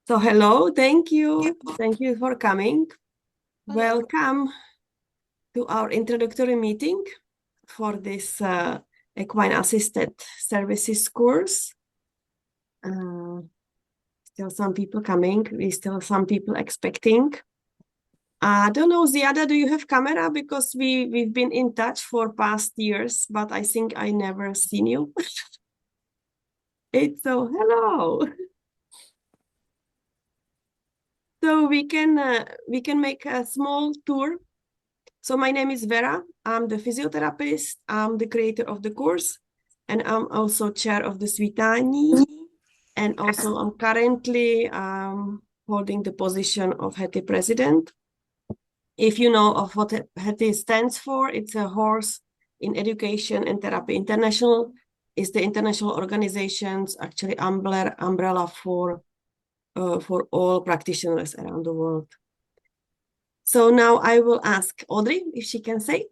So hello, thank you. Thank you for coming. Hello. Welcome to our introductory meeting for this equine assisted services course. Still some people coming, we still some people expecting. I don't know, Ziada, do you have camera? Because we've been in touch for past years, but I think I never seen you. It's so hello. So we can make a small tour. So my name is Vera. I'm the physiotherapist. I'm the creator of the course, and I'm also chair of the Svitani. And also I'm currently holding the position of HETI president. If you know of what HETI stands for, it's a Horse in Education and Therapy International. It's the international organization's actually umbrella for all practitioners around the world. So now I will ask Audrey if she can say.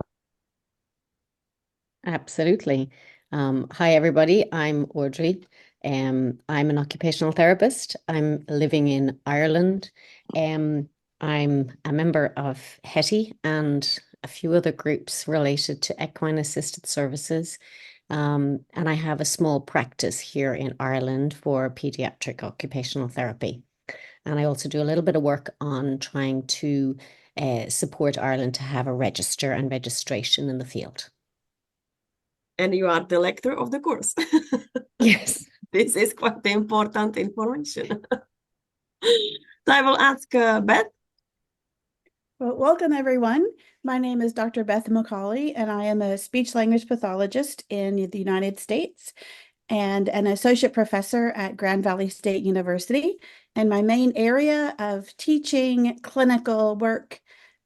Absolutely. Hi, everybody. I'm Audrey. I'm an occupational therapist. I'm living in Ireland. I'm a member of HETI and a few other groups related to equine assisted services. And I have a small practice here in Ireland for pediatric occupational therapy. And I also do a little bit of work on trying to support Ireland to have a register and registration in the field. And you are the lecturer of the course. Yes. This is quite important information. So I will ask Beth. Well, welcome everyone. My name is Dr. Beth McCauley, and I am a speech-language pathologist in the United States and an associate professor at Grand Valley State University. And my main area of teaching, clinical work,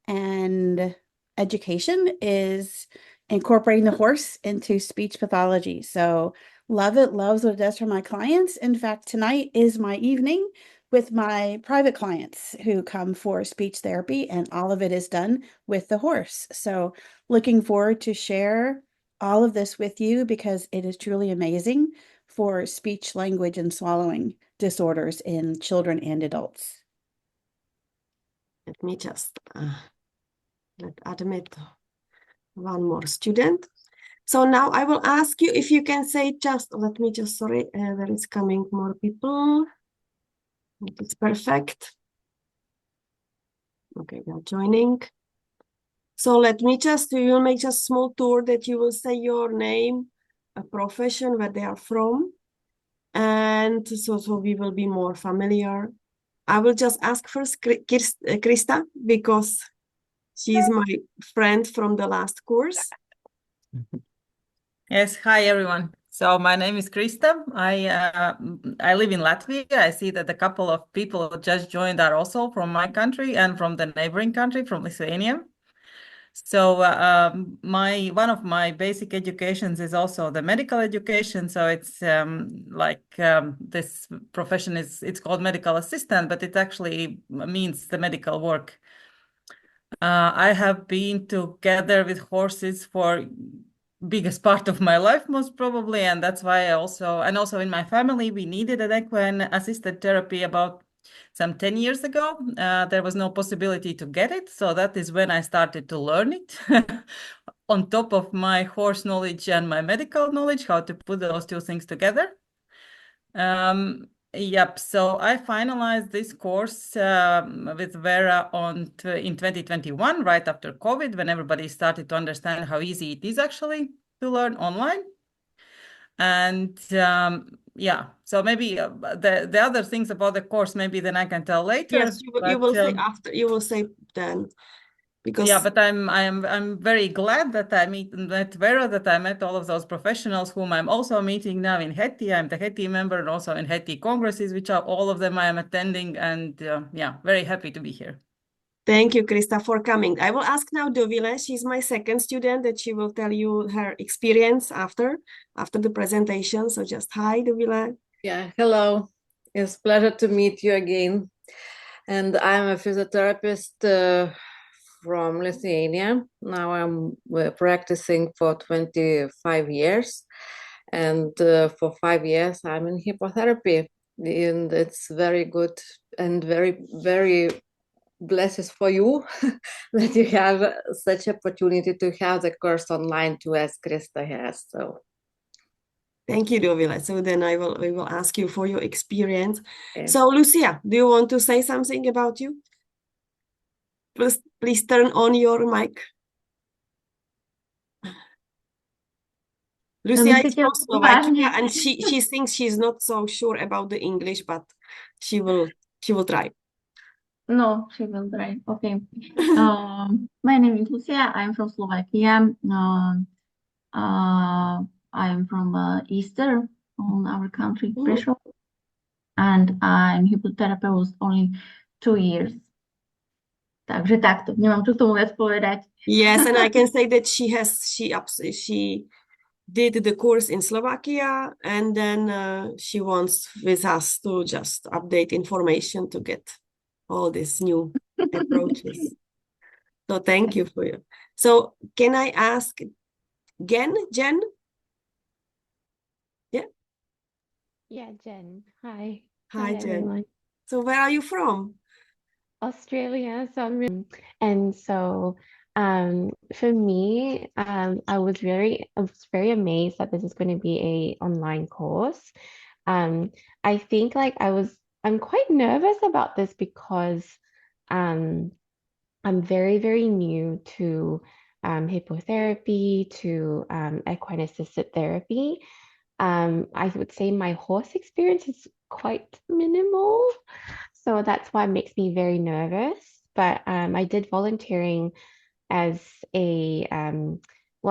and education is incorporating the horse into speech pathology. So love it, loves what it does for my clients. In fact, tonight is my evening with my private clients who come for speech therapy, and all of it is done with the horse. So looking forward to share all of this with you because it is truly amazing for speech, language, and swallowing disorders in children and adults. Let me just admit one more student. So now I will ask you if you can say sorry, there is coming more people. It's perfect. Okay, they're joining. So let me you'll make just a small tour that you will say your name, a profession, where they are from. And so we will be more familiar. I will just ask first Krista, because she's my friend from the last course. Yes, hi everyone. So my name is Krista. I live in Latvia. I see that a couple of people who just joined are also from my country and from the neighboring country, from Lithuania. So one of my basic educations is also the medical education. So it's this profession it's called medical assistant, but it actually means the medical work. I have been together with horses for biggest part of my life, most probably, and that's why also in my family we needed an equine assisted therapy about some 10 years ago. There was no possibility to get it, so that is when I started to learn it on top of my horse knowledge and my medical knowledge, how to put those two things together. Yep, so I finalized this course with Vera in 2021, right after COVID, when everybody started to understand how easy it is actually to learn online. And yeah, so maybe the other things about the course, maybe then I can tell later. Yes, you will say after. You will say then. Because yeah, but I'm very glad that I met Vera, that I met all of those professionals whom I'm also meeting now in HETI. I'm the HETI member and also in HETI congresses, which are all of them I am attending, and yeah, very happy to be here. Thank you, Krista, for coming. I will ask now Dovile. She's my second student that she will tell you her experience after the presentation. So just hi, Dovile. Yeah, hello. It's a pleasure to meet you again. And I'm a physiotherapist from Lithuania. Now I'm practicing for 25 years. And for 5 years, I'm in hippotherapy. And it's very good and very, very blessed for you that you have such opportunity to have the course online too, as Krista has. So Thank you, Dovila. So then I will ask you for your experience. yeah. So Lucia, do you want to say something about you? Please turn on your mic. Lucia is from Slovakia, and she thinks she's not so sure about the English, but she will try. No, she will try. Okay. My name is Lucia. I'm from Slovakia. I'm from Easter on our country, Prešov, and I'm hypnotherapist only 2 years. Takže takto, nemám čo k tomu viac povedať. Yes, and I can say that she did the course in Slovakia, and then she wants with us to just update information to get all these new approaches. So thank you for you. So can I ask Jen? Yeah, Jen. Hi. Hi, Jen. Everyone. So where are you from? Australia. And so for me, I was very amazed that this is going to be a online course. I think I'm quite nervous about this because I'm very, very new to hippotherapy, to equine assisted therapy. I would say my horse experience is quite minimal, so that's why it makes me very nervous. But I did volunteering as I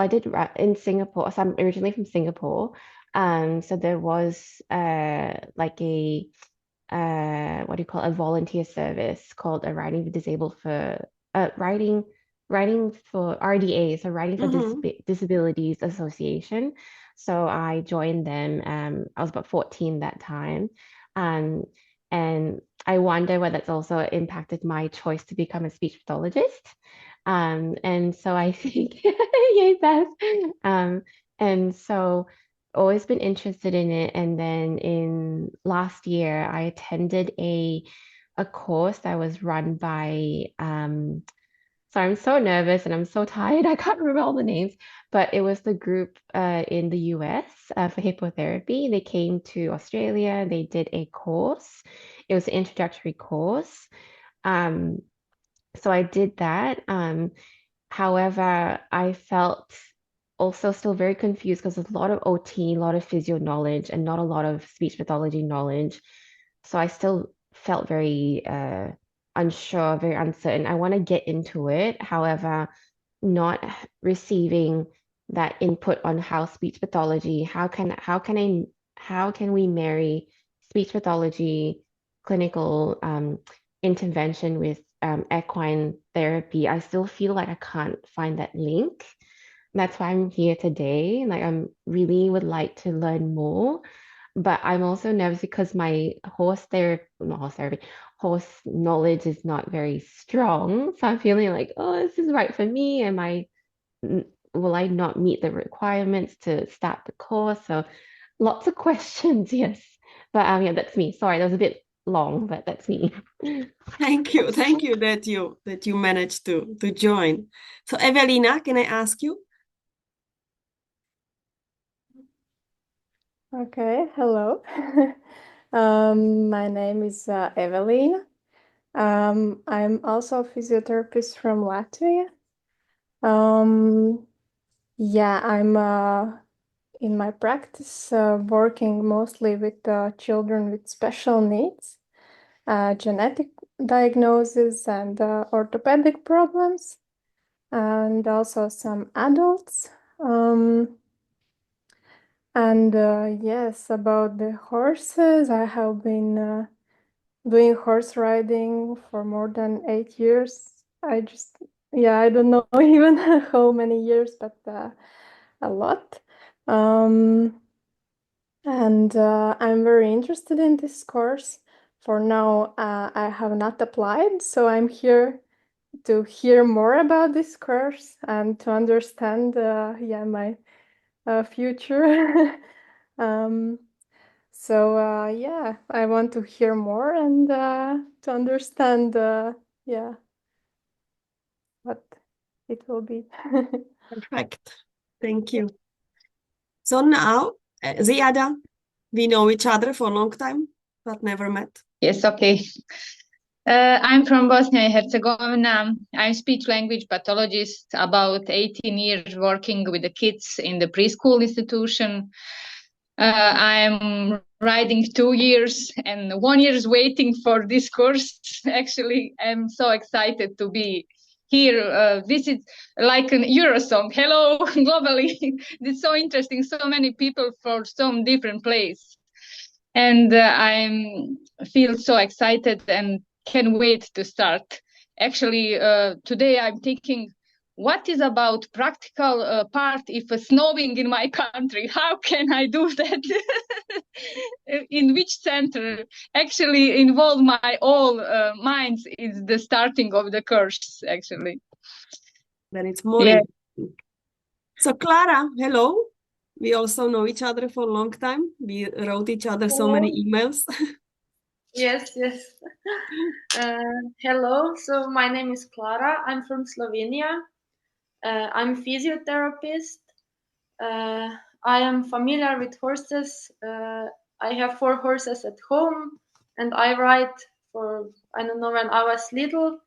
did in Singapore. So I'm originally from Singapore. So there was like a what do you call it? A volunteer service called a Riding for Disabled for Riding for RDA, so Riding for Disabilities Association. So I joined them. I was about 14 that time. And I wonder whether that's also impacted my choice to become a speech pathologist. And so I think, yay, Beth. And so always been interested in it. And then in last year, I attended a course that was run by so I'm so nervous and I'm so tired. I can't remember all the names, but it was the group in the US for hippotherapy. They came to Australia. They did a course. It was an introductory course. So I did that. However, I felt also still very confused because there's a lot of OT, a lot of physio knowledge, and not a lot of speech pathology knowledge. So I still felt very unsure, very uncertain. I want to get into it. However, not receiving that input on how speech pathology, how can we marry speech pathology, clinical intervention with equine therapy. I still feel like I can't find that link. That's why I'm here today. Like I'm really would like to learn more, but I'm also nervous because my horse knowledge is not very strong. So I'm feeling like, oh, this is right for me. Will I not meet the requirements to start the course? So lots of questions, yes. But yeah, that's me. Sorry, that was a bit long, but that's me. Thank you that you managed to join. So Evelina, can I ask you? Okay, hello. My name is Evelyn. I'm also a physiotherapist from Latvia. Yeah, I'm in my practice working mostly with children with special needs, genetic diagnosis and orthopedic problems, and also some adults. And yes, about the horses, I have been doing horse riding for more than 8 years. I don't know even how many years, but a lot. And I'm very interested in this course. For now, I have not applied, so I'm here to hear more about this course and to understand, my future. So yeah, I want to hear more and to understand, yeah, what it will be. Perfect. Thank you. So now, Ziada, we know each other for a long time, but never met. Yes, okay. I'm from Bosnia and Herzegovina. I'm speech language pathologist, about 18 years working with the kids in the preschool institution. I'm riding 2 years and 1 year is waiting for this course. Actually, I'm so excited to be here. This is like an Eurosong. Hello, globally. It's so interesting. So many people from some different place. And I feel so excited and can't wait to start. Actually, today I'm thinking, what is about practical part if it's snowing in my country? How can I do that? In which center actually involve my all minds is the starting of the course, actually. Then it's more Yeah. interesting. So Clara, hello. We also know each other for a long time. We wrote each other so many emails. Yes, yes. Hello, so my name is Clara. I'm from Slovenia. I'm physiotherapist. I am familiar with horses. I have 4 horses at home and I ride for, I don't know, when I was little.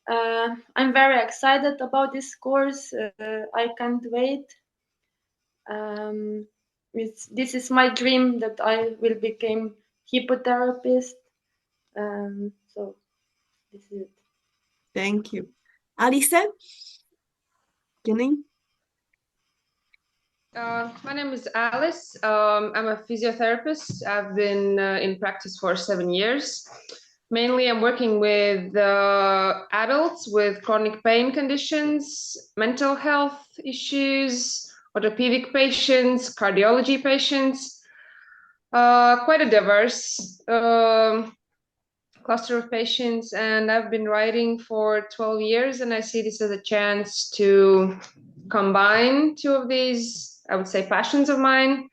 I'm very excited about this course. I can't wait. This is my dream that I will become hippotherapist. So this is it. Thank you. Alice? Beginning? My name is Alice. I'm a physiotherapist. I've been in practice for 7 years. Mainly, I'm working with adults with chronic pain conditions, mental health issues, orthopedic patients, cardiology patients. Quite a diverse cluster of patients, and I've been writing for 12 years, and I see this as a chance to combine 2 of these, I would say, passions of mine.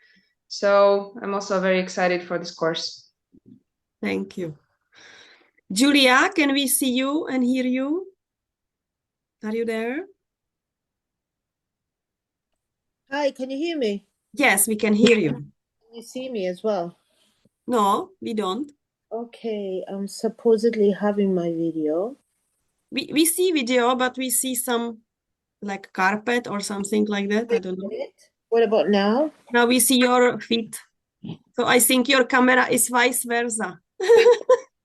So I'm also very excited for this course. Thank you. Julia, can we see you and hear you? Are you there? Hi, can you hear me? Yes, we can hear you. Can you see me as well? No, we don't. Okay, I'm supposedly having my video. We see video, but we see some like carpet or something like that. I don't know. What about now? Now we see your feet. So I think your camera is vice versa.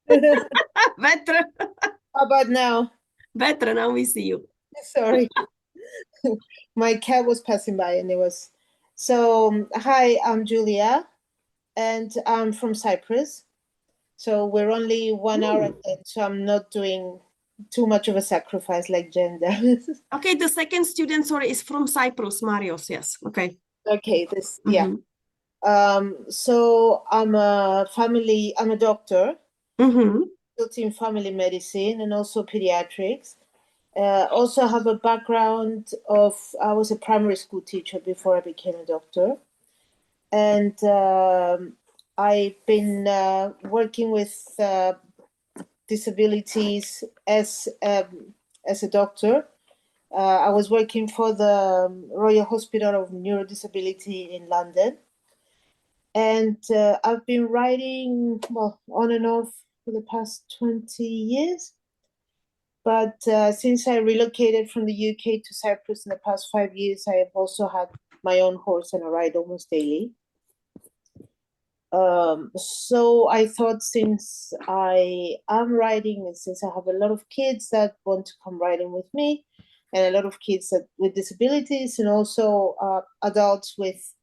Better. How about now? Better, now we see you. Sorry. My cat was passing by and it was... So, hi, I'm Julia and I'm from Cyprus. So we're only 1 hour ahead, so I'm not doing too much of a sacrifice like gender. Okay, the second student, sorry, is from Cyprus, Marios, yes. Okay. Okay, yeah. So I'm a doctor, in family medicine and also pediatrics. Also have a background of, I was a primary school teacher before I became a doctor. And I've been working with disabilities as a doctor. I was working for the Royal Hospital of Neurodisability in London. And I've been writing, well, on and off for the past 20 years. But since I relocated from the UK to Cyprus in the past 5 years, I have also had my own horse and I ride almost daily. So I thought, since I am riding and since I have a lot of kids that want to come riding with me and a lot of kids with disabilities and also adults with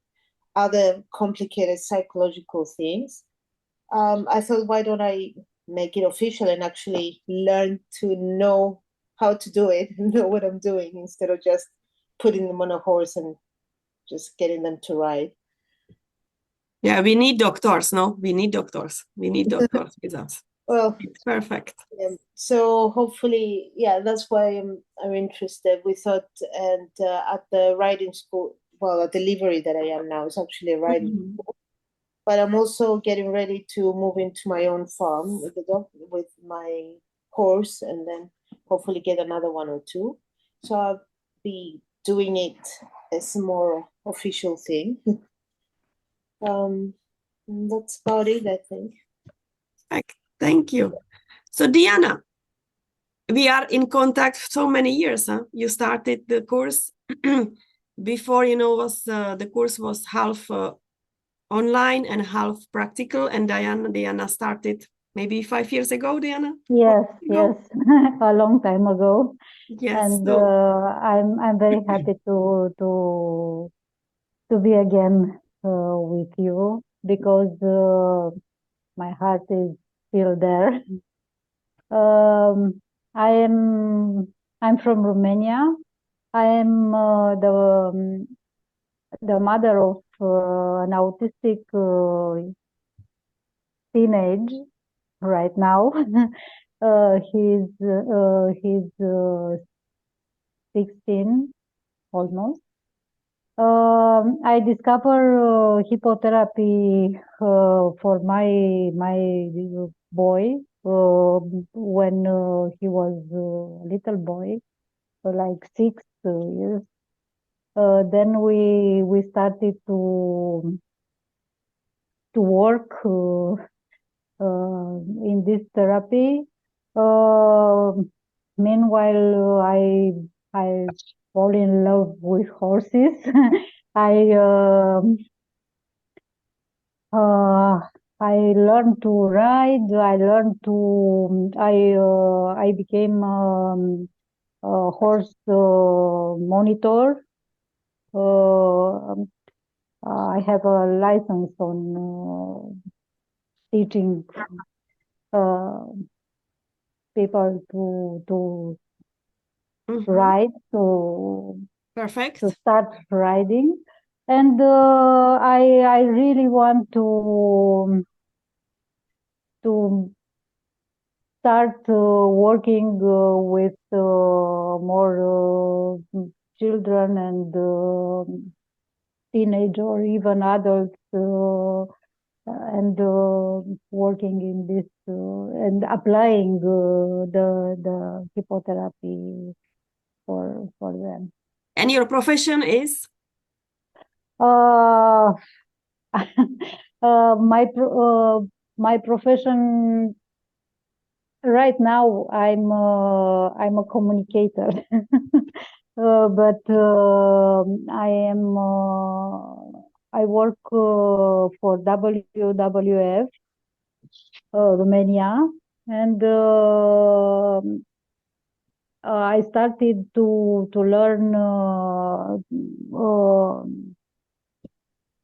other complicated psychological things, I thought, why don't I make it official and actually learn to know how to do it and know what I'm doing instead of just putting them on a horse and just getting them to ride. Yeah, we need doctors, no? We need doctors. We need doctors with us. Well, it's perfect. So hopefully, yeah, that's why I'm interested. We thought, and at the riding school, well, at the livery that I am now, is actually a riding school. but I'm also getting ready to move into my own farm with the dog, with my horse, and then hopefully get another one or two. So I'll be doing it as a more official thing. That's about it, I think. Thank you. So Diana, we are in contact so many years. Huh? You started the course before, the course was half online and half practical, and Diana started maybe 5 years ago, Diana? Yes, a long time ago. Yes. And I'm very happy to be again with you, because my heart is still there. I'm from Romania. I am the mother of an autistic teenage right now. He's 16 almost. I discovered hippotherapy for my boy when he was a little boy, like 6 years. Then we started to work in this therapy. Meanwhile, I fall in love with horses. I learned to ride. I became a horse monitor. I have a license on teaching people to ride, Perfect. to start riding. And I really want to start working with more children and teenage or even adults, and working in this and applying the hippotherapy for them. And your profession is? My profession right now, I'm a communicator, but I work for WWF Romania, and I started to learn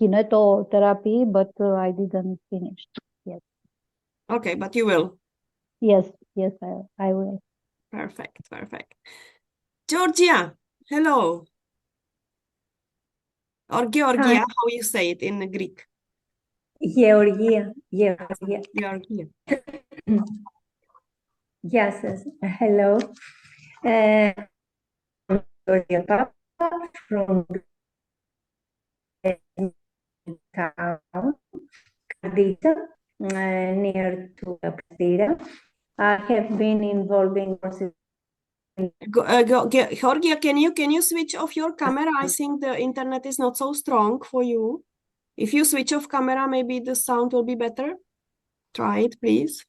kinetotherapy, but I didn't finish yet. Okay, but you will. Yes, I will. Perfect. Georgia, hello. Or Georgia, how you say it in Greek? Georgia. Georgia. Yes, hello. Georgia Papa from town, Cardita, near to Pastira. I have been involved in courses. Georgia, can you switch off your camera? I think the internet is not so strong for you. If you switch off camera, maybe the sound will be better. Try it, please.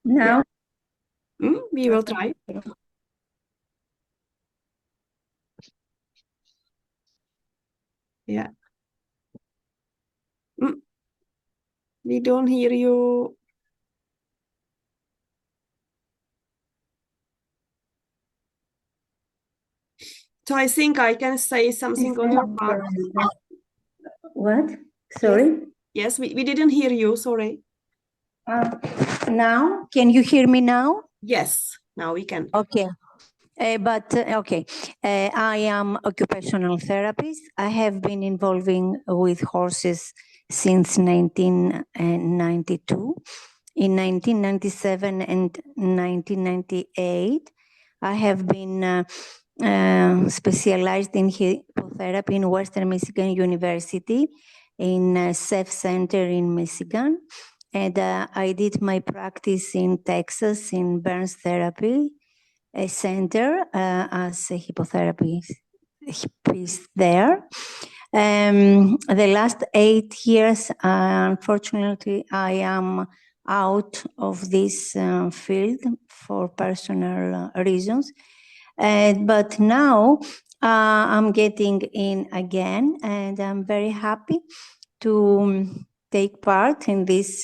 Now? Yeah. We will try. Yeah. We don't hear you. So I think I can say something on your part. What? Sorry? Yes, we didn't hear you, sorry. Now? Can you hear me now? Yes, now we can. Okay. I am occupational therapist. I have been involving with horses since 1992. In 1997 and 1998, I have been specialized in hippotherapy in Western Michigan University, in a SEF Center in Michigan. And I did my practice in Texas in Burns Therapy Center as a hypnotherapist there. The last 8 years, unfortunately, I am out of this field for personal reasons. But now I'm getting in again, and I'm very happy to take part in this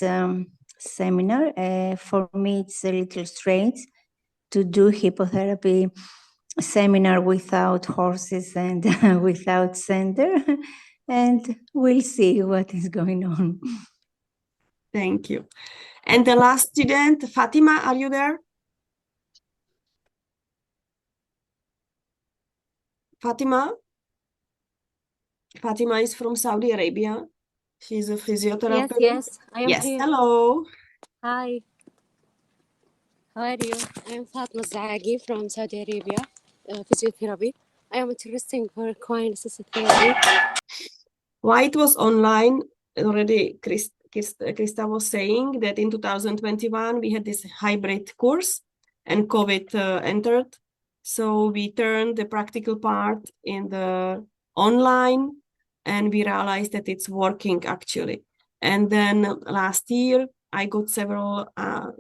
seminar. For me, it's a little strange to do hippotherapy seminar without horses and without center, and we'll see what is going on. Thank you. And the last student, Fatima, are you there? Fatima? Fatima is from Saudi Arabia. She's a physiotherapist. Yes, I am Yes, here. hello. Hi, how are you? I am Fatma Zaghi from Saudi Arabia, physiotherapy. I am interested for equine assisted therapy. Why it was online? Already Krista was saying that in 2021 we had this hybrid course and COVID entered. So we turned the practical part in the online and we realized that it's working actually. And then last year I got several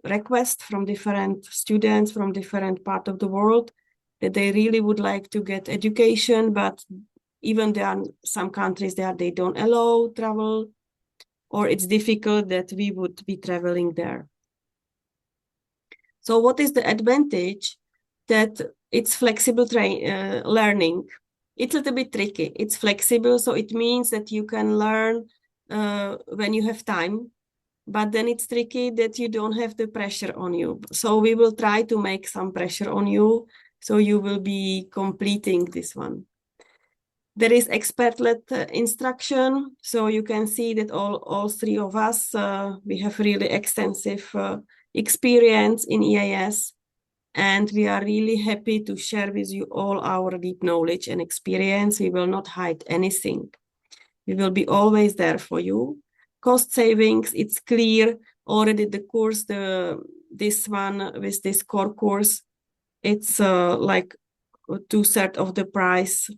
requests from different students from different parts of the world that they really would like to get education, but even there are some countries there they don't allow travel, or it's difficult that we would be traveling there. So what is the advantage? That it's flexible learning. It's a little bit tricky. It's flexible, so it means that you can learn when you have time, but then it's tricky that you don't have the pressure on you. So we will try to make some pressure on you, so you will be completing this one. There is expert-led instruction, so you can see that all three of us, we have really extensive experience in EAS, and we are really happy to share with you all our deep knowledge and experience. We will not hide anything. We will be always there for you. Cost savings, it's clear. Already the course, this one with this core course, it's like 2/3 of the price,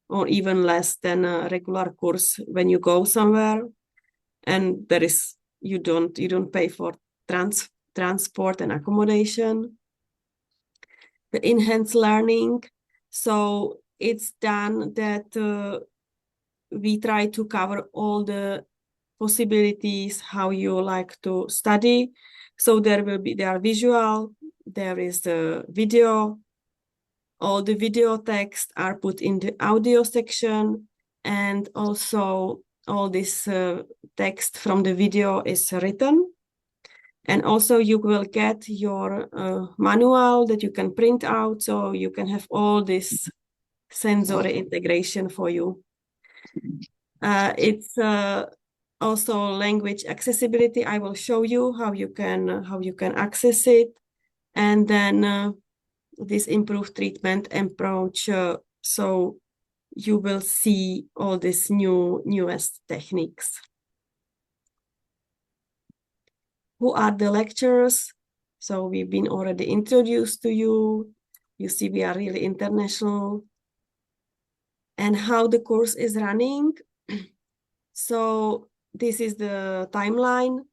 or even less than a regular course when you go somewhere, and there is you don't pay for transport and accommodation. The enhanced learning, so it's done that we try to cover all the possibilities how you like to study. So there are visual, there is the video. All the video text are put in the audio section, and also all this text from the video is written. And also you will get your manual that you can print out, so you can have all this sensory integration for you. It's also language accessibility. I will show you how you can access it, and then this improved treatment approach. So you will see all these newest techniques. Who are the lecturers? So we've been already introduced to you. You see, we are really international. And how the course is running. So this is the timeline.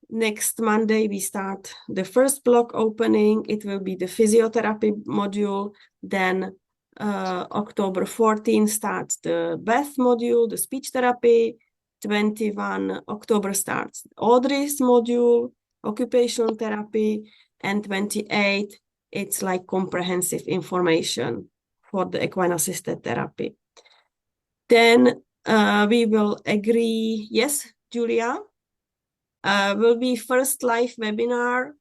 Next Monday, we start the first block opening. It will be the physiotherapy module. Then October 14 starts the BETH module, the speech therapy. 21 October starts Audrey's module, occupational therapy. And 28, it's like comprehensive information for the equine assisted therapy. Then we will agree, yes, Julia? Will be first live webinar.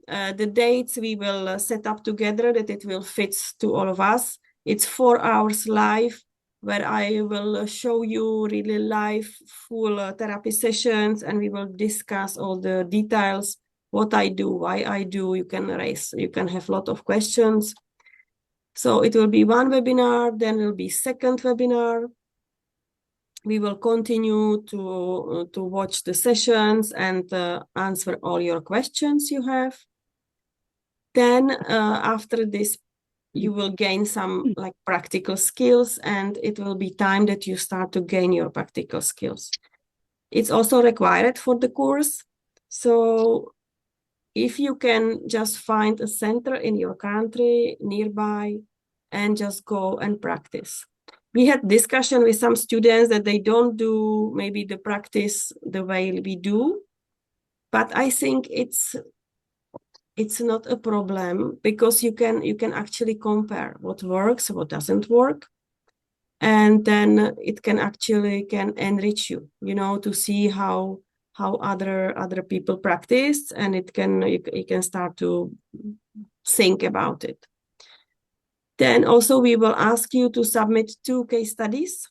The dates we will set up together that it will fit to all of us. It's 4 hours live, where I will show you really live full therapy sessions, and we will discuss all the details, what I do, why I do. You can have a lot of questions. So it will be one webinar, then will be second webinar. We will continue to watch the sessions and answer all your questions you have. Then after this, you will gain some like practical skills, and it will be time that you start to gain your practical skills. It's also required for the course. So if you can just find a center in your country nearby and just go and practice. We had discussion with some students that they don't do maybe the practice the way we do, but I think it's not a problem, because you can actually compare what works, what doesn't work, and then it can enrich you, to see how other people practice, and you can start to think about it. Then also we will ask you to submit 2 case studies.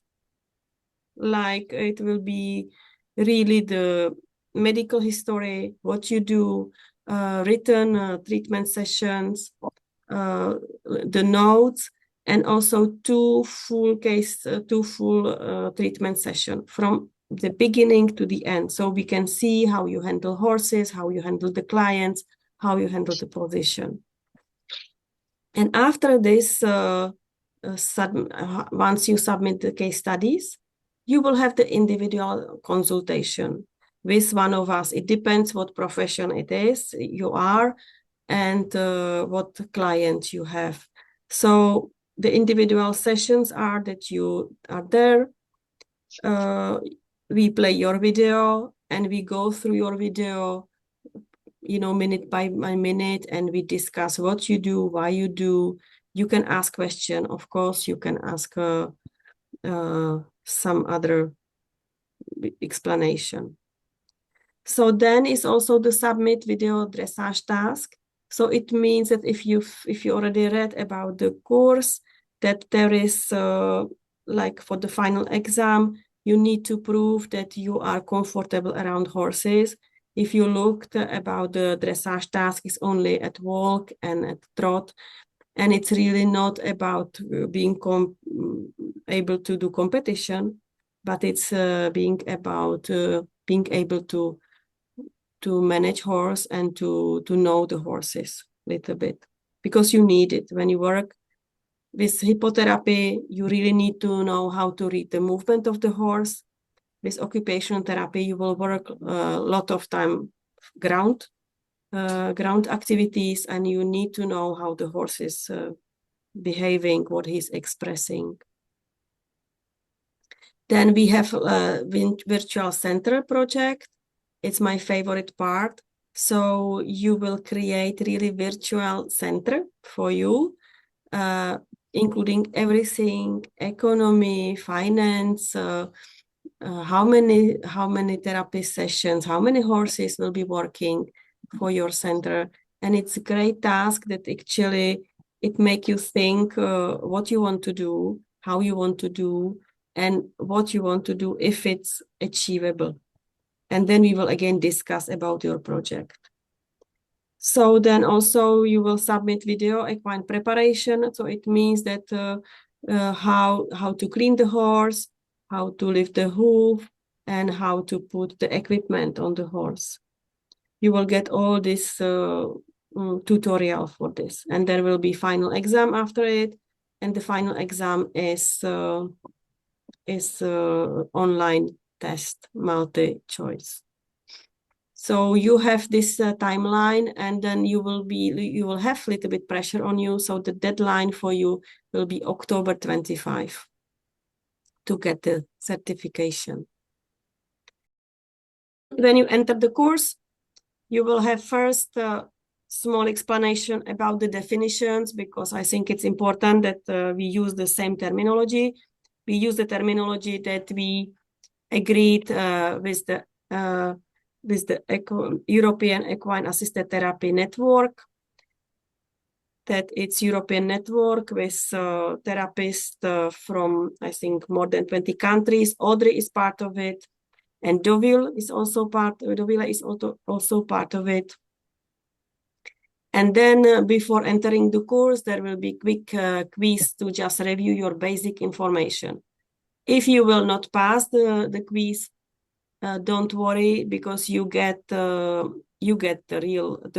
Like it will be really the medical history, what you do, written treatment sessions, the notes, and also 2 full treatment session from the beginning to the end. So we can see how you handle horses, how you handle the clients, how you handle the position. And after this, once you submit the case studies, you will have the individual consultation with one of us. It depends what profession it is you are and what client you have. So the individual sessions are that you are there, we play your video and we go through your video, minute by minute, and we discuss what you do, why you do. You can ask question, of course, you can ask some other explanation. So then is also the submit video dressage task. So it means that if you already read about the course, that there is like for the final exam, you need to prove that you are comfortable around horses. If you looked about the dressage task, is only at walk and at trot, and it's really not about being able to do competition, but it's being about being able to manage horse and to know the horses a little bit, because you need it. When you work with hippotherapy, you really need to know how to read the movement of the horse. With occupational therapy, you will work a lot of time ground activities, and you need to know how the horse is behaving, what he's expressing. Then we have a virtual center project. It's my favorite part. So you will create really virtual center for you, including everything, economy, finance, how many therapy sessions, how many horses will be working for your center. And it's a great task that actually it makes you think what you want to do, how you want to do, and what you want to do if it's achievable. And then we will again discuss about your project. So then also you will submit video equine preparation. So it means that how to clean the horse, how to lift the hoof, and how to put the equipment on the horse. You will get all this tutorial for this, and there will be final exam after it. And the final exam is online test, multi-choice. So you have this timeline, and then you will have a little bit pressure on you. So the deadline for you will be October 25 to get the certification. When you enter the course, you will have first a small explanation about the definitions, because I think it's important that we use the same terminology. We use the terminology that we agreed with the European Equine Assisted Therapy Network, that it's European network with therapists from, I think, more than 20 countries. Audrey is part of it, and Deauville is also part of it. And then before entering the course, there will be quick quiz to just review your basic information. If you will not pass the quiz, don't worry, because you get the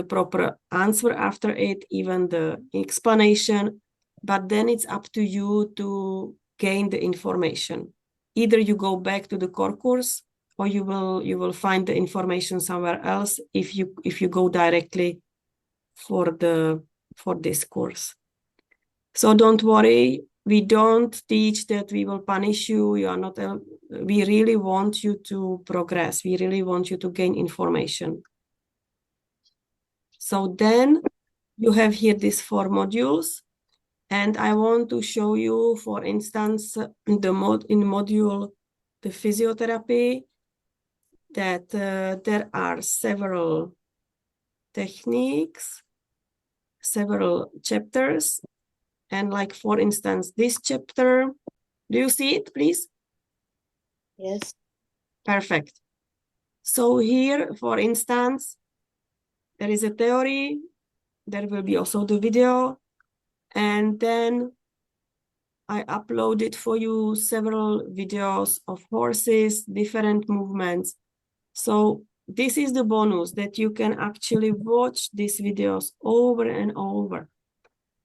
proper answer after it, even the explanation. But then it's up to you to gain the information. Either you go back to the core course, or you will find the information somewhere else if you go directly for this course. So don't worry, we don't teach that we will punish you. You are not. We really want you to progress. We really want you to gain information. So then you have here these 4 modules, and I want to show you, for instance, in module the physiotherapy, that there are several techniques, several chapters. And like, for instance, this chapter, do you see it, please? Yes. Perfect. So here, for instance, there is a theory, there will be also the video, and then I uploaded for you several videos of horses, different movements. So this is the bonus, that you can actually watch these videos over and over.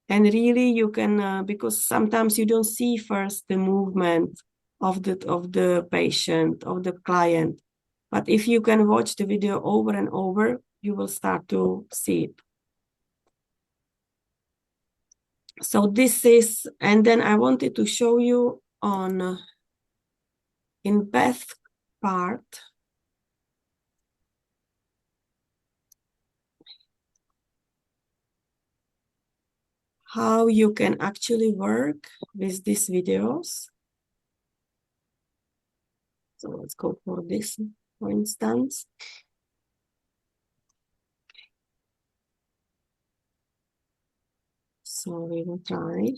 And really you can, because sometimes you don't see first the movement of the patient, of the client. But if you can watch the video over and over, you will start to see it. So this is, and then I wanted to show you on in Beth part, how you can actually work with these videos. So let's go for this, for instance. So we will try.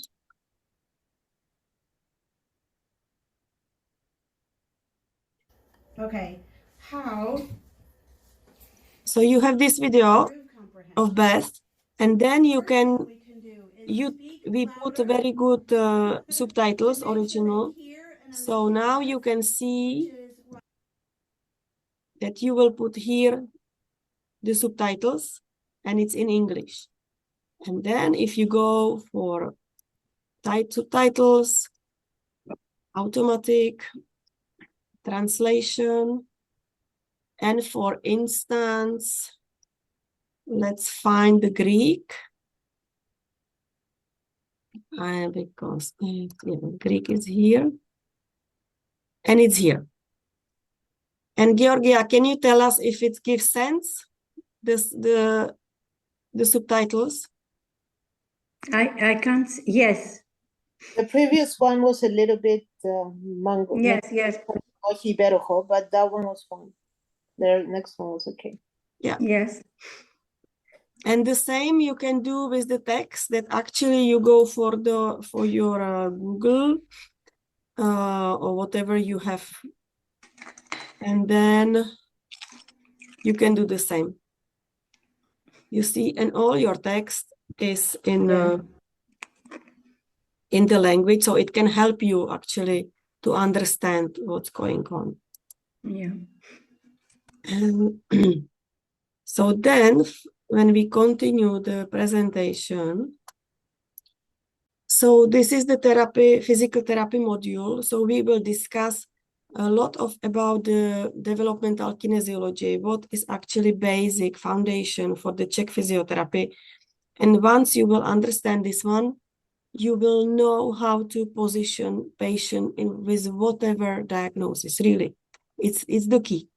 Okay, how? So you have this video of Beth, and then you can, we put a very good subtitles, original. So now you can see that you will put here the subtitles, and it's in English. And then if you go for subtitles, automatic translation, and for instance, let's find the Greek. Because Greek is here, and it's here. And Georgia, can you tell us if it gives sense, the subtitles? I can't, yes. The previous one was a little bit mango. Yes. But that one was fine. The next one was okay. Yeah. Yes. And the same you can do with the text, that actually you go for your Google or whatever you have, and then you can do the same. You see, and all your text is in the language, so it can help you actually to understand what's going on. Yeah. And so then when we continue the presentation, so this is the physical therapy module. So we will discuss a lot about the developmental kinesiology, what is actually basic foundation for the Czech physiotherapy. And once you will understand this one, you will know how to position patient with whatever diagnosis. Really, it's the key.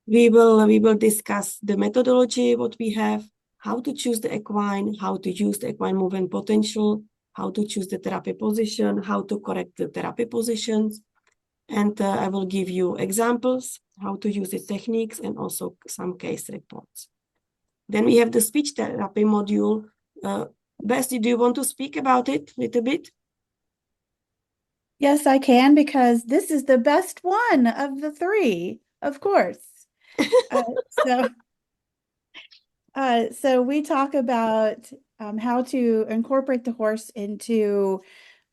We will discuss the methodology, what we have, how to choose the equine, how to use the equine movement potential, how to choose the therapy position, how to correct the therapy positions. And I will give you examples, how to use the techniques, and also some case reports. Then we have the speech therapy module. Besti, do you want to speak about it a little bit? Yes, I can, because this is the best one of the 3, of course. So we talk about how to incorporate the horse into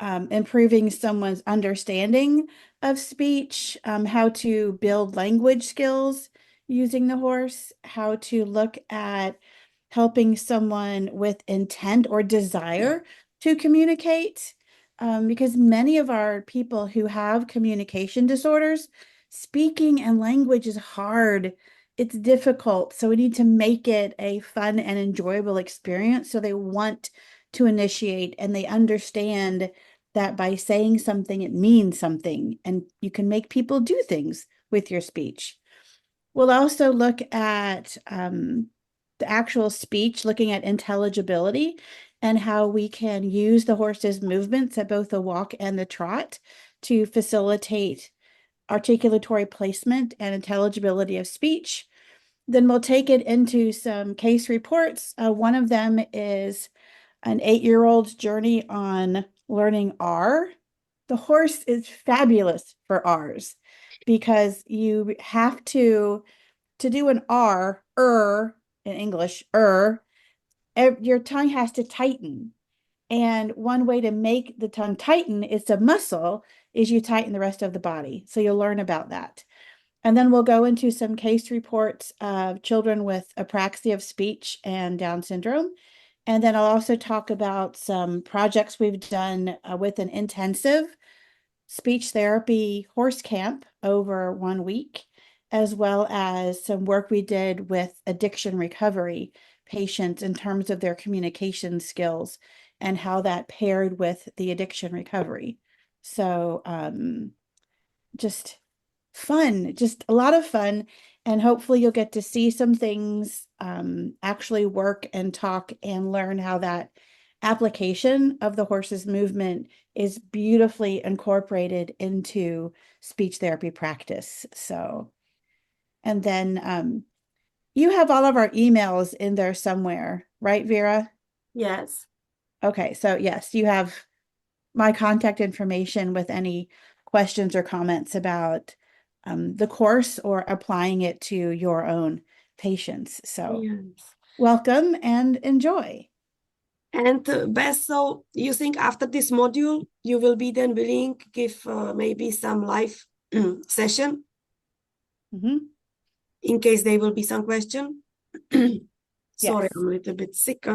improving someone's understanding of speech, how to build language skills using the horse, how to look at helping someone with intent or desire to communicate. Because many of our people who have communication disorders, speaking and language is hard. It's difficult. So we need to make it a fun and enjoyable experience so they want to initiate and they understand that by saying something, it means something, and you can make people do things with your speech. We'll also look at the actual speech, looking at intelligibility and how we can use the horse's movements at both the walk and the trot to facilitate articulatory placement and intelligibility of speech. Then we'll take it into some case reports. One of them is an 8-year-old's journey on learning R. The horse is fabulous for R's because you have to do an R, in English, your tongue has to tighten. And one way to make the tongue tighten is to muscle, is you tighten the rest of the body. So you'll learn about that. And then we'll go into some case reports of children with apraxia of speech and Down syndrome. And then I'll also talk about some projects we've done with an intensive speech therapy horse camp over 1 week, as well as some work we did with addiction recovery patients in terms of their communication skills and how that paired with the addiction recovery. So just fun, just a lot of fun. And hopefully you'll get to see some things actually work and talk and learn how that application of the horse's movement is beautifully incorporated into speech therapy practice. So, and then you have all of our emails in there somewhere, right, Vera? Yes. Okay, so yes, you have my contact information with any questions or comments about the course or applying it to your own patients. So Yes. welcome and enjoy. And Beth, so you think after this module, you will be then willing to give maybe some live session in case there will be some question? Sorry, Yes. I'm a little bit sick.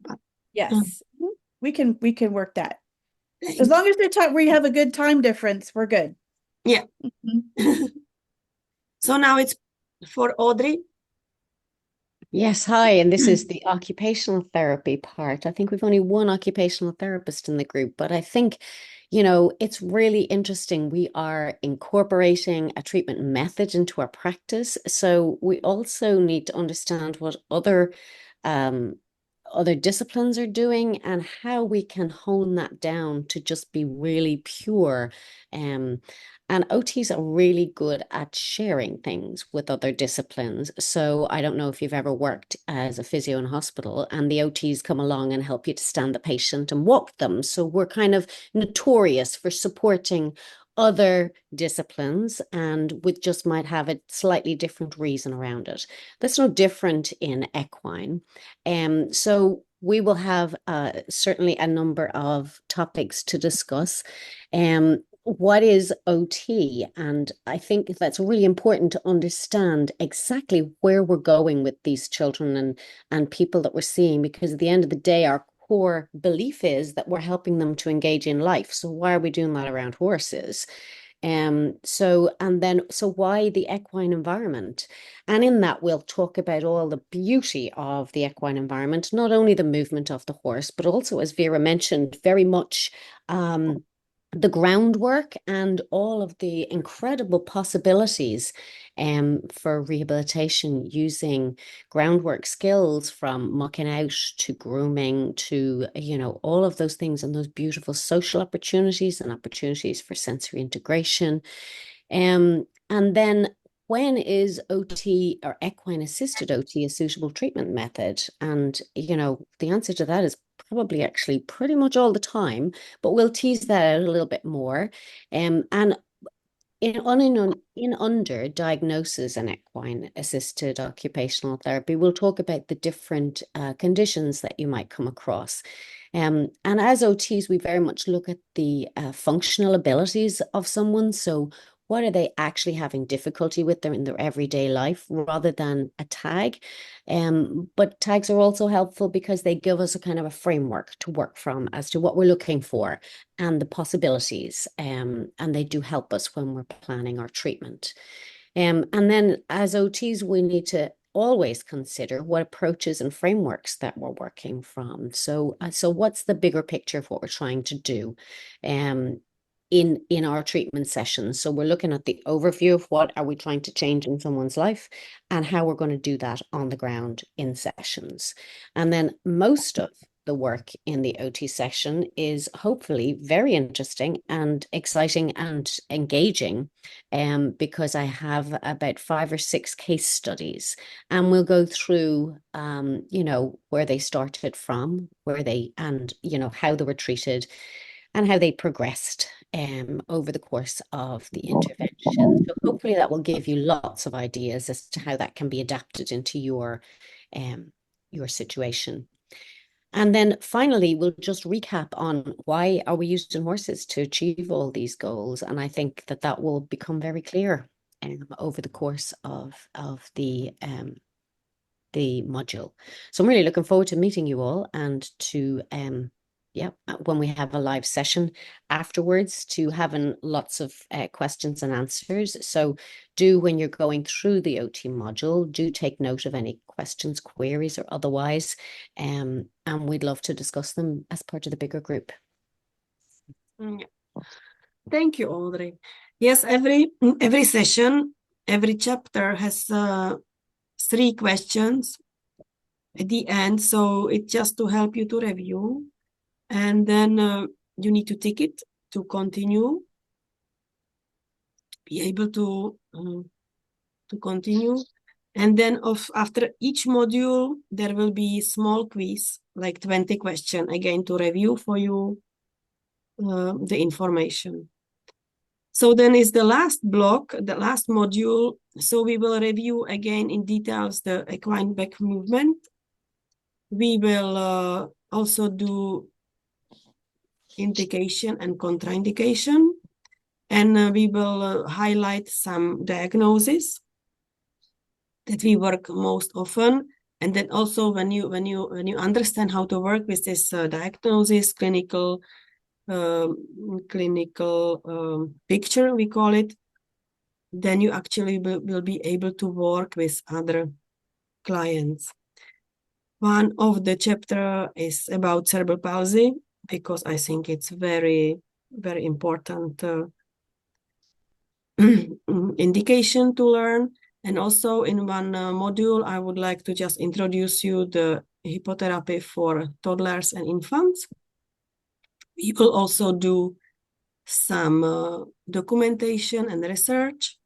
But, yes, we can work that. As long as we have a good time difference, we're good. Yeah. So now it's for Audrey. Yes, hi, and this is the occupational therapy part. I think we've only one occupational therapist in the group, but I think, it's really interesting. We are incorporating a treatment method into our practice. So we also need to understand what other disciplines are doing and how we can hone that down to just be really pure. And OTs are really good at sharing things with other disciplines. So I don't know if you've ever worked as a physio in hospital and the OTs come along and help you to stand the patient and walk them. So we're kind of notorious for supporting other disciplines and we just might have a slightly different reason around it. That's no different in equine. So we will have certainly a number of topics to discuss. What is OT? And I think that's really important to understand exactly where we're going with these children and people that we're seeing, because at the end of the day, our core belief is that we're helping them to engage in life. So why are we doing that around horses? So why the equine environment? And in that, we'll talk about all the beauty of the equine environment, not only the movement of the horse, but also, as Vera mentioned, very much the groundwork and all of the incredible possibilities for rehabilitation using groundwork skills, from mucking out to grooming to, all of those things, and those beautiful social opportunities and opportunities for sensory integration. And then when is OT or equine assisted OT a suitable treatment method? And, the answer to that is probably actually pretty much all the time, but we'll tease that out a little bit more. And in under diagnosis and equine assisted occupational therapy, we'll talk about the different conditions that you might come across. And as OTs, we very much look at the functional abilities of someone. So what are they actually having difficulty with in their everyday life rather than a tag? But tags are also helpful because they give us a kind of a framework to work from as to what we're looking for and the possibilities. And they do help us when we're planning our treatment. And then as OTs, we need to always consider what approaches and frameworks that we're working from. So what's the bigger picture of what we're trying to do in our treatment sessions? So we're looking at the overview of what are we trying to change in someone's life and how we're going to do that on the ground in sessions. And then most of the work in the OT session is hopefully very interesting and exciting and engaging, because I have about 5 or 6 case studies, and we'll go through, where they started from, how they were treated and how they progressed over the course of the intervention. So hopefully that will give you lots of ideas as to how that can be adapted into your situation. And then finally, we'll just recap on why are we using horses to achieve all these goals. And I think that will become very clear over the course of the module. So I'm really looking forward to meeting you all and to, when we have a live session afterwards, to having lots of questions and answers. So when you're going through the OT module, do take note of any questions, queries, or otherwise. And we'd love to discuss them as part of the bigger group. Thank you, Audrey. Yes, every session, every chapter has 3 questions at the end. So it's just to help you to review. And then you need to tick it to continue, be able to continue. And then after each module, there will be small quiz, like 20 questions, again, to review for you the information. So then is the last block, the last module. So we will review again in details the equine back movement. We will also do indication and contraindication, and we will highlight some diagnoses that we work most often. And then also when you understand how to work with this diagnosis, clinical picture, we call it, then you actually will be able to work with other clients. One of the chapter is about cerebral palsy, because I think it's very, very important indication to learn. And also in one module, I would like to just introduce you the hippotherapy for toddlers and infants. We will also do some documentation and research.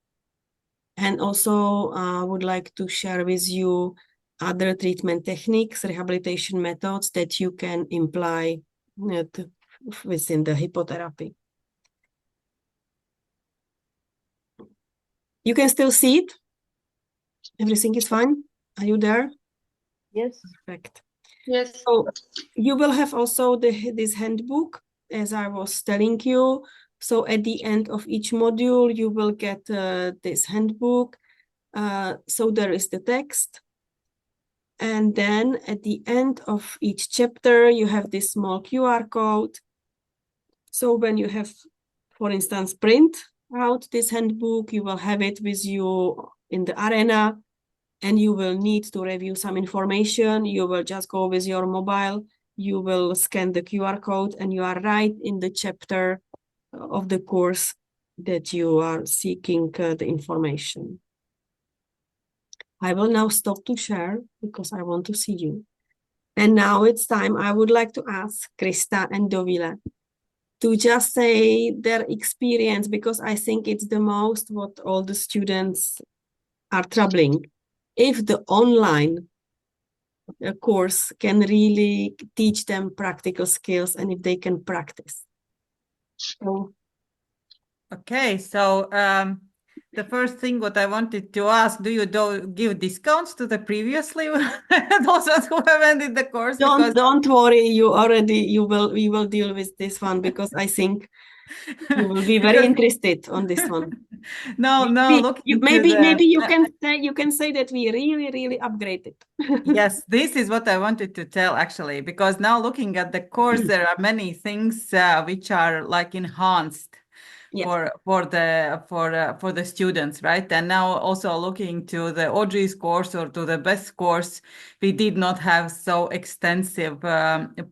And also I would like to share with you other treatment techniques, rehabilitation methods that you can imply within the hippotherapy. You can still see it? Everything is fine? Are you there? Yes. Perfect. Yes. So you will have also this handbook, as I was telling you. So at the end of each module, you will get this handbook. So there is the text. And then at the end of each chapter, you have this small QR code. So when you have, for instance, print out this handbook, you will have it with you in the arena, and you will need to review some information. You will just go with your mobile, you will scan the QR code, and you are right in the chapter of the course that you are seeking the information. I will now stop to share because I want to see you. And now it's time. I would like to ask Krista and Dovile to just say their experience, because I think it's the most what all the students are troubling. If the online course can really teach them practical skills and if they can practice. So Okay, so the first thing what I wanted to ask, do you give discounts to the previously those who have ended the course? Don't worry, we will deal with this one because I think you will be very interested on this one. Look into maybe you can say that we really upgraded. Yes, this is what I wanted to tell actually, because now looking at the course, there are many things which are like enhanced for the students, right? And now also looking to the Audrey's course or to the Beth's course, we did not have so extensive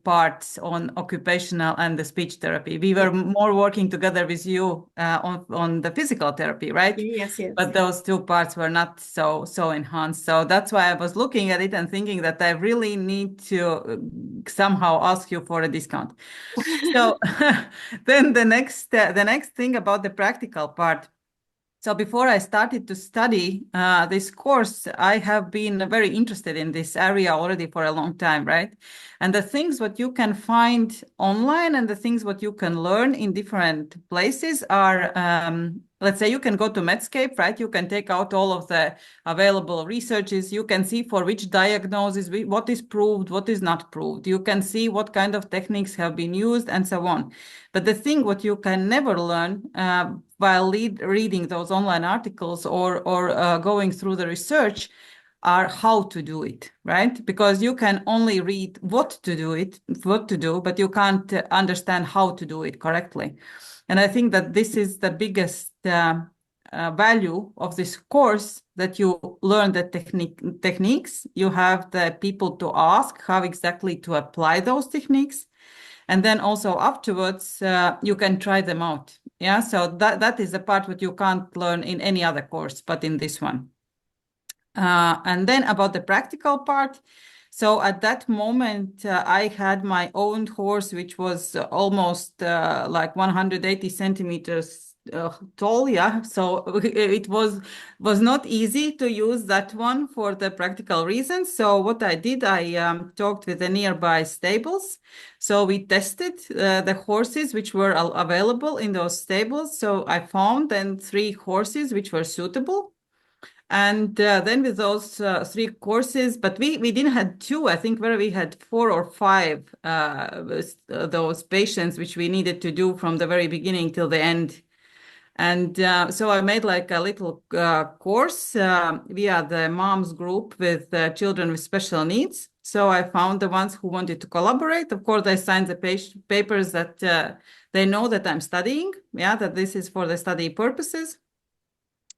parts on occupational and the speech therapy. We were more working together with you on the physical therapy, right? Yes. But those two parts were not so enhanced. So that's why I was looking at it and thinking that I really need to somehow ask you for a discount. So then the next thing about the practical part. So before I started to study this course, I have been very interested in this area already for a long time, right? And the things what you can find online and the things what you can learn in different places are, let's say you can go to Medscape, right? You can take out all of the available researches. You can see for which diagnosis, what is proved, what is not proved. You can see what kind of techniques have been used and so on. But the thing what you can never learn while reading those online articles or going through the research are how to do it, right? Because you can only read what to do, but you can't understand how to do it correctly. And I think that this is the biggest value of this course, that you learn the techniques, you have the people to ask how exactly to apply those techniques. And then also afterwards, you can try them out. Yeah, so that is the part what you can't learn in any other course, but in this one. And then about the practical part. So at that moment, I had my own horse, which was almost like 180 centimeters tall. Yeah, so it was not easy to use that one for the practical reasons. So what I did, I talked with the nearby stables. So we tested the horses which were available in those stables. So I found then 3 horses which were suitable. And then with those 3 courses, but we didn't have 2, I think, where we had 4 or 5 those patients which we needed to do from the very beginning till the end. And so I made like a little course via the moms group with children with special needs. So I found the ones who wanted to collaborate. Of course, I signed the papers that they know that I'm studying, that this is for the study purposes.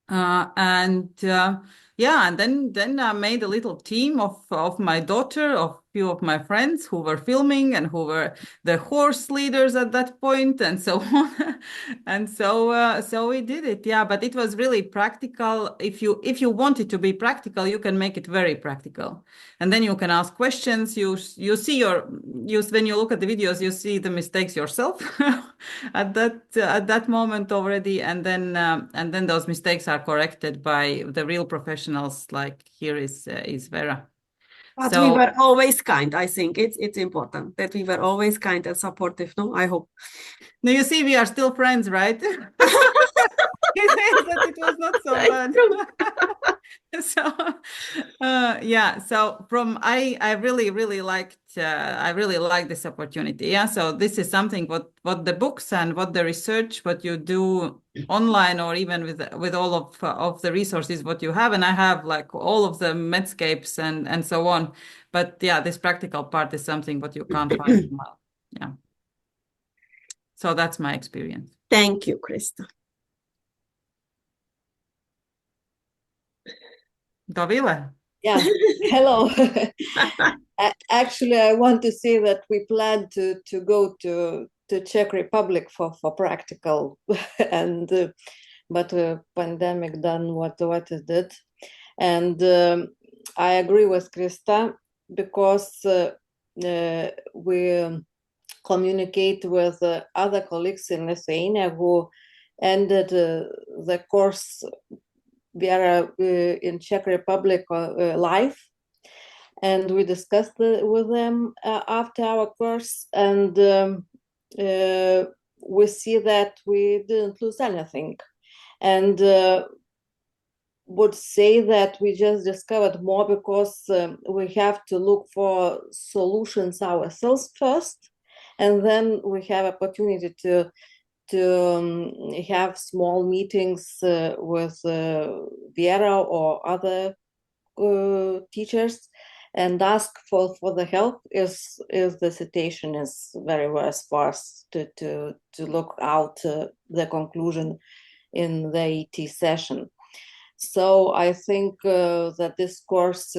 And then I made a little team of my daughter, of few of my friends who were filming and who were the horse leaders at that point, and so on. And so we did it, but it was really practical. If you want it to be practical, you can make it very practical, and then you can ask questions. You see when you look at the videos, you see the mistakes yourself at that moment already, and then those mistakes are corrected by the real professionals, like here is Vera. But we were always kind. I think it's important that we were always kind and supportive. No, I hope. Now you see, we are still friends, right? It was not so bad. So I really liked this opportunity. So this is something what the books and what the research, what you do online, or even with all of the resources what you have, and I have like all of the Medscapes and so on. But this practical part is something what you can't find. So that's my experience. Thank you, Krista. Dovile. Yeah, hello. Actually, I want to say that we plan to go to Czech Republic for practical, and but pandemic done what it did, and I agree with Krista, because we communicate with other colleagues in Lithuania who ended the course Vera in Czech Republic live, and we discussed with them after our course, and we see that we didn't lose anything, and would say that we just discovered more because we have to look for solutions ourselves first, and then we have opportunity to have small meetings with Vera or other teachers and ask for the help if the situation is very worse for us to look out the conclusion in the ET session. So I think that this course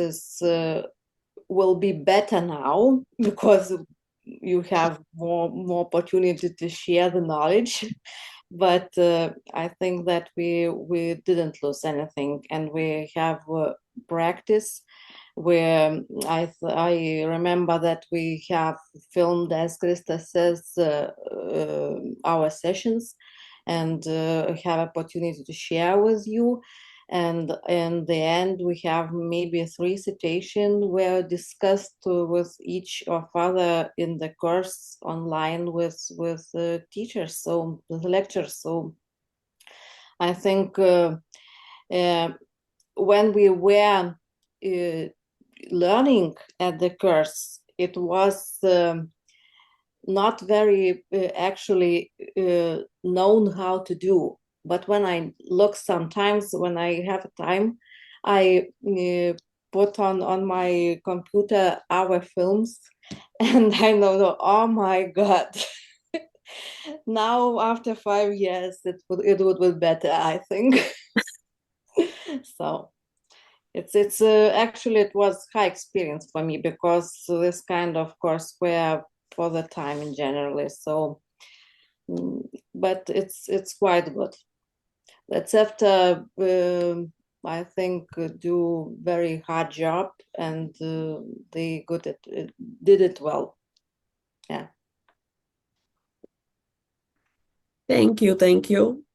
will be better now because you have more opportunity to share the knowledge. But I think that we didn't lose anything, and we have practice where I remember that we have filmed, as Krista says, our sessions, and have opportunity to share with you. And in the end, we have maybe 3 situations where discussed with each of other in the course online with teachers, so with lectures. So I think when we were learning at the course, it was not very actually known how to do. But when I look sometimes, when I have time, I put on my computer our films, and I know, oh my God, now after 5 years, it would be better, I think. So it's actually it was high experience for me because this kind of course were for the time in generally. So, but it's quite good. That's after I think do very hard job, and they did it well. Yeah. Thank you.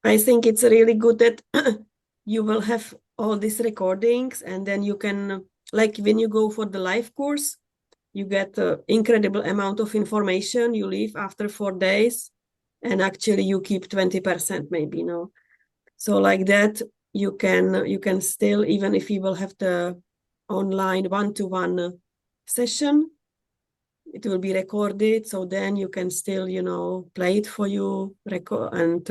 I think it's really good that you will have all these recordings, and then you can, like when you go for the live course, you get an incredible amount of information. You leave after 4 days, and actually you keep 20% maybe, no? So like that, you can still, even if you will have the online one-to-one session, it will be recorded. So then you can still, play it for you, record and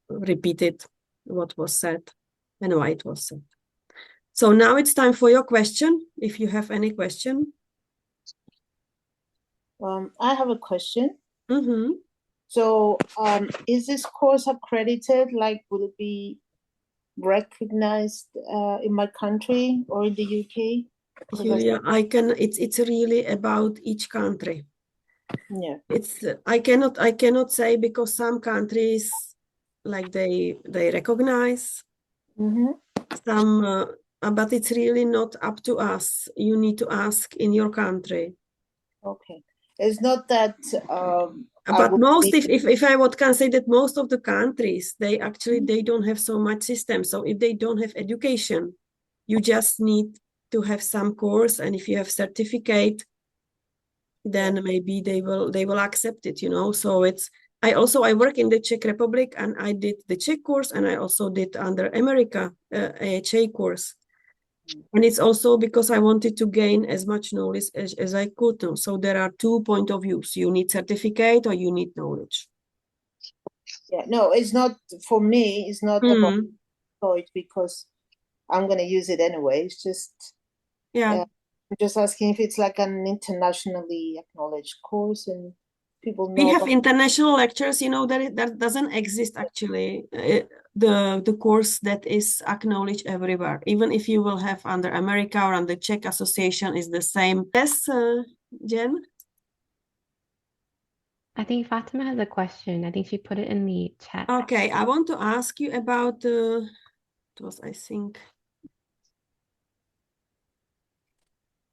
repeat it, what was said and why it was said. So now it's time for your question, if you have any question. I have a question. Mm-hmm. So is this course accredited? Like, will it be recognized in my country or in the UK? Julia, it's really about each country. Yeah. I cannot say, because some countries, like they recognize some, but it's really not up to us. You need to ask in your country. Okay. It's not that but most, if I can say that most of the countries, they don't have so much system. So if they don't have education, you just need to have some course, and if you have certificate, then maybe they will accept it, So I work in the Czech Republic, and I did the Czech course, and I also did under America AHA course. And it's also because I wanted to gain as much knowledge as I could. So there are 2 points of views. You need certificate or you need knowledge. Yeah, no, it's not for me. It's not about it, because I'm going to use it anyway. It's just, I'm just asking if it's like an internationally acknowledged course and people know. We have international lectures, that doesn't exist actually. The course that is acknowledged everywhere, even if you will have under America or under Czech Association, is the same. Yes, Jen? I think Fatima has a question. I think she put it in the chat. Okay, I want to ask you about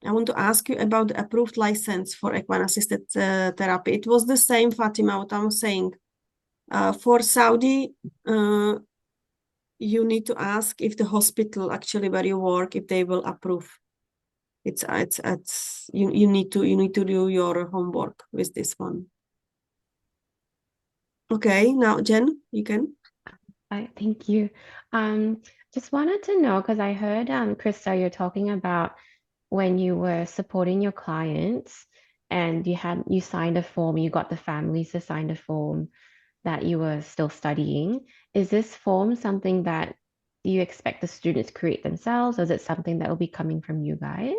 I want to ask you about the approved license for equine assisted therapy. It was the same, Fatima, what I'm saying. For Saudi, you need to ask if the hospital actually where you work, if they will approve. You need to do your homework with this one. Okay, now Jen, you can. Thank you. Just wanted to know, because I heard, Krista, you're talking about when you were supporting your clients and you signed a form, you got the families to sign a form that you were still studying. Is this form something that you expect the students to create themselves, or is it something that will be coming from you guys?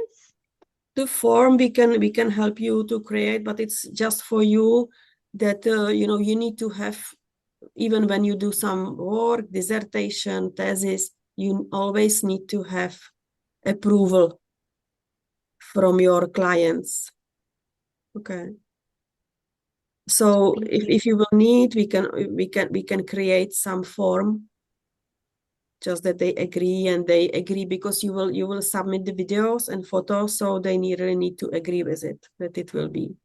The form we can help you to create, but it's just for you that you need to have, even when you do some work, dissertation, thesis, you always need to have approval from your clients. Okay. So if you will need, we can create some form, just that they agree because you will submit the videos and photos, so they really need to agree with it, that it will be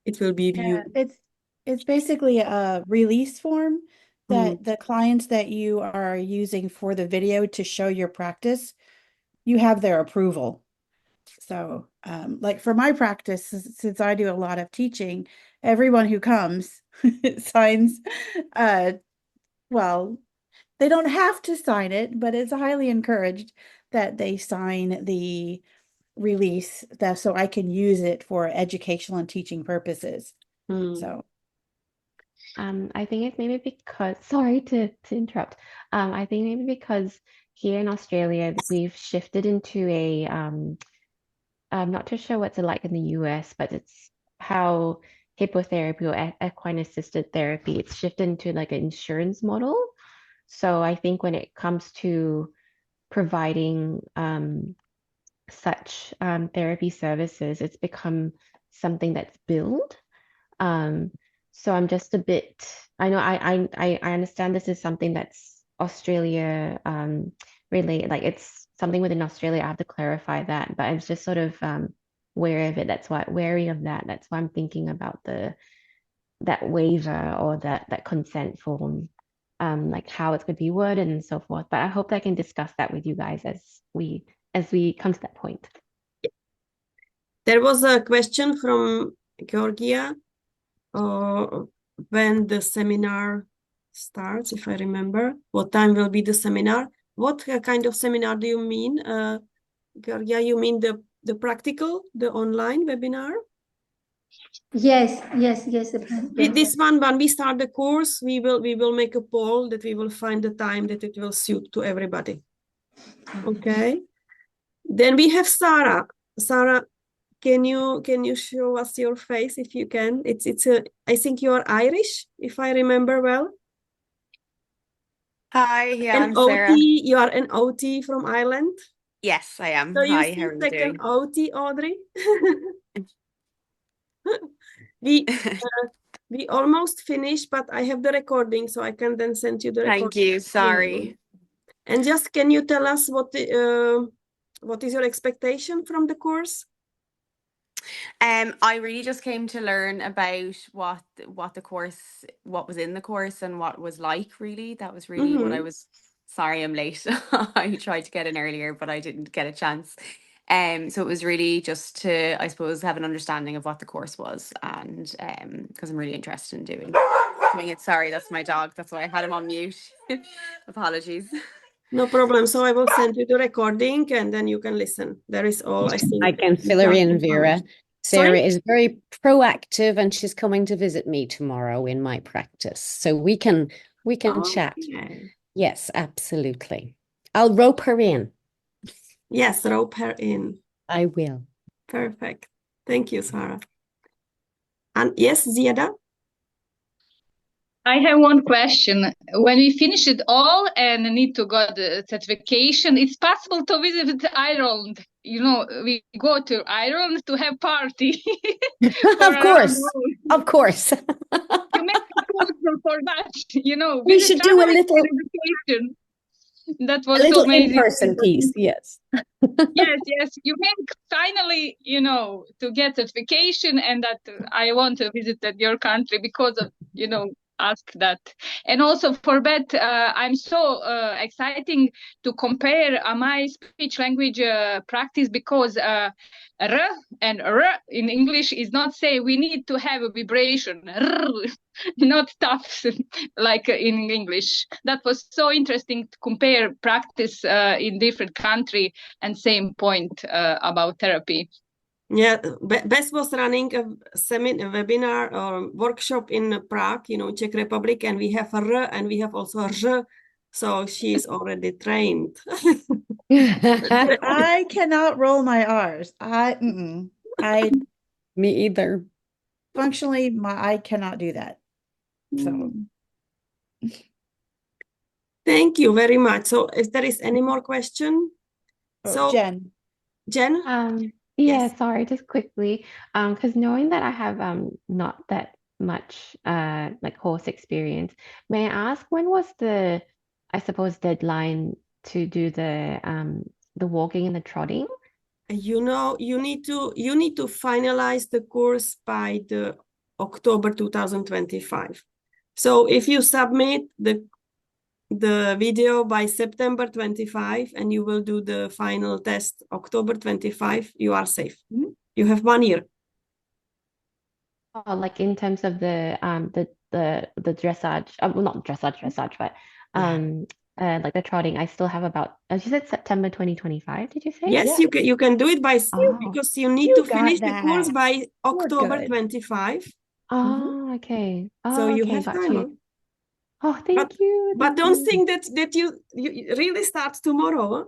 viewed. It's basically a release form that the clients that you are using for the video to show your practice, you have their approval. So like for my practice, since I do a lot of teaching, everyone who comes signs, well, they don't have to sign it, but it's highly encouraged that they sign the release so I can use it for educational and teaching purposes. So I think it's maybe because, sorry to interrupt. I think maybe because here in Australia, we've shifted into a, I'm not too sure what's it like in the US, but it's how hippotherapy or equine assisted therapy, it's shifted into like an insurance model. So I think when it comes to providing such therapy services, it's become something that's billed. So I'm just a bit, I know I understand this is something that's Australia related, like it's something within Australia. I have to clarify that, but I'm just sort of wary of it. Wary of that. That's why I'm thinking about that waiver or that consent form, like how it could be worded and so forth. But I hope I can discuss that with you guys as we come to that point. There was a question from Georgia, when the seminar starts, if I remember. What time will be the seminar? What kind of seminar do you mean, Georgia? You mean the practical, the online webinar? Yes. This one, when we start the course, we will make a poll that we will find the time that it will suit to everybody. Okay. Then we have Sarah. Sarah, can you show us your face if you can? I think you are Irish, if I remember well. Hi, yeah, I'm OT, Sarah. you are an OT from Ireland. Yes, I am. So you Hi, how are seem you like an doing? OT, Audrey. We almost finished, but I have the recording, so I can then send you the recording. Thank you. Sorry. And just can you tell us what is your expectation from the course? I really just came to learn about what was in the course and what was like, really. That was really what I was. Sorry, I'm late. I tried to get in earlier, but I didn't get a chance. So it was really just to, I suppose, have an understanding of what the course was, and because I'm really interested in doing it. Sorry, that's my dog. That's why I had him on mute. Apologies. No problem. So I will send you the recording and then you can listen. There is all, I think. I can fill her in, Vera. Sarah is very proactive and she's coming to visit me tomorrow in my practice. So we can chat. Yes, absolutely. I'll rope her in. Yes, rope her in. I will. Perfect. Thank you, Sarah. And yes, Ziada? I have one question. When we finish it all and need to get the certification, it's possible to visit Ireland. You know, we go to Ireland to have party. Of course. You make a proposal for that, you know. We should do a little education. That was a little so amazing. in-person piece, yes. Yes. You make finally, you know, to get certification, and that I want to visit your country because of, you know, ask that. And also for that, I'm so exciting to compare my speech language practice, because r and r in English is not say we need to have a vibration, not tough like in English. That was so interesting to compare practice in different country and same point about therapy. Yeah, Beth was running a webinar or workshop in Prague, Czech Republic, and we have a R and we have also a R, so she's already trained. I cannot roll my R's. I Me either. functionally, I cannot do that. So Thank you very much. So if there is any more question, so Jen. Yeah, Yes. sorry, just quickly, because knowing that I have not that much like course experience, may I ask when was the, I suppose, deadline to do the walking and the trotting? You need to finalize the course by the October 2025. So if you submit the video by September 25 and you will do the final test October 25, you are safe. You have 1 year. Oh, like in terms of the dressage, well, not dressage, but like the trotting, I still have about, as you said, September 2025, did you say? Yes, you can do it by because you need to finish the course by October 25. Oh, okay. So Oh, you okay, have got time. you. Oh, thank you. But Thank don't you. think that you really start tomorrow. Huh?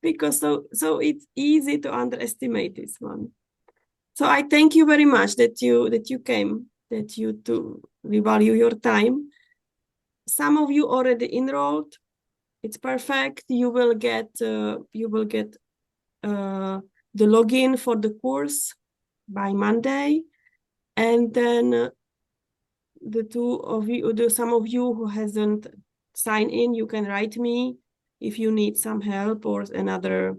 Because so it's easy to underestimate this one. So I thank you very much that you came, we value your time. Some of you already enrolled. It's perfect. You will get the login for the course by Monday, and then some of you who hasn't signed in, you can write me if you need some help or another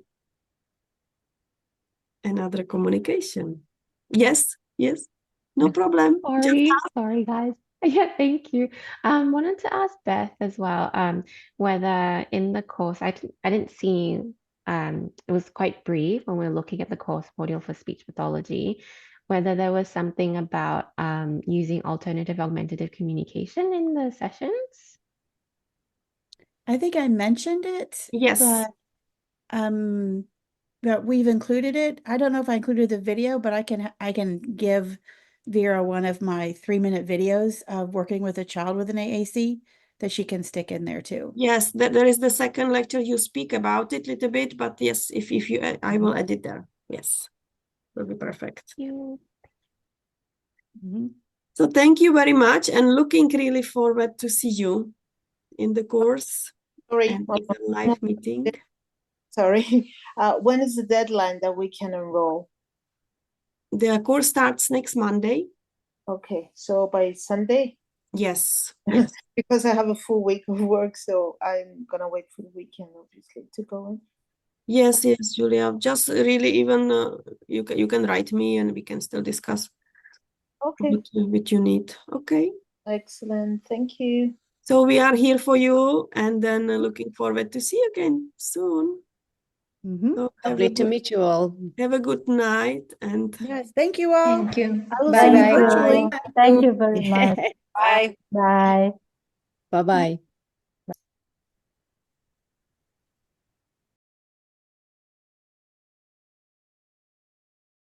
communication. Yes, no problem. Sorry, guys. Yeah, thank you. Wanted to ask Beth as well, whether in the course, I didn't see, it was quite brief when we were looking at the course module for speech pathology, whether there was something about using alternative augmentative communication in the sessions. I think I mentioned it. Yes. But we've included it. I don't know if I included the video, but I can give Vera one of my 3-minute videos of working with a child with an AAC that she can stick in there too. Yes, there is the second lecture. You speak about it a little bit, but yes, if you, I will edit there. Yes, will be perfect. So thank you very much, and looking really forward to see you in the course. Sorry, and in the live meeting. Sorry. When is the deadline that we can enroll? The course starts next Monday. Okay, so by Sunday? Yes. Because I have a full week of work, so I'm gonna wait for the weekend, obviously, to go in. Yes, Julia. Just really, even you can write me, and we can still discuss. Okay. What you need. Okay. Excellent. Thank you. So we are here for you, and then looking forward to see you again soon. So Lovely to meet you all. Have a good night, and yes, thank you all. Thank you. I will Bye see you bye. virtually. Thank you very much. Bye. Bye. Bye-bye.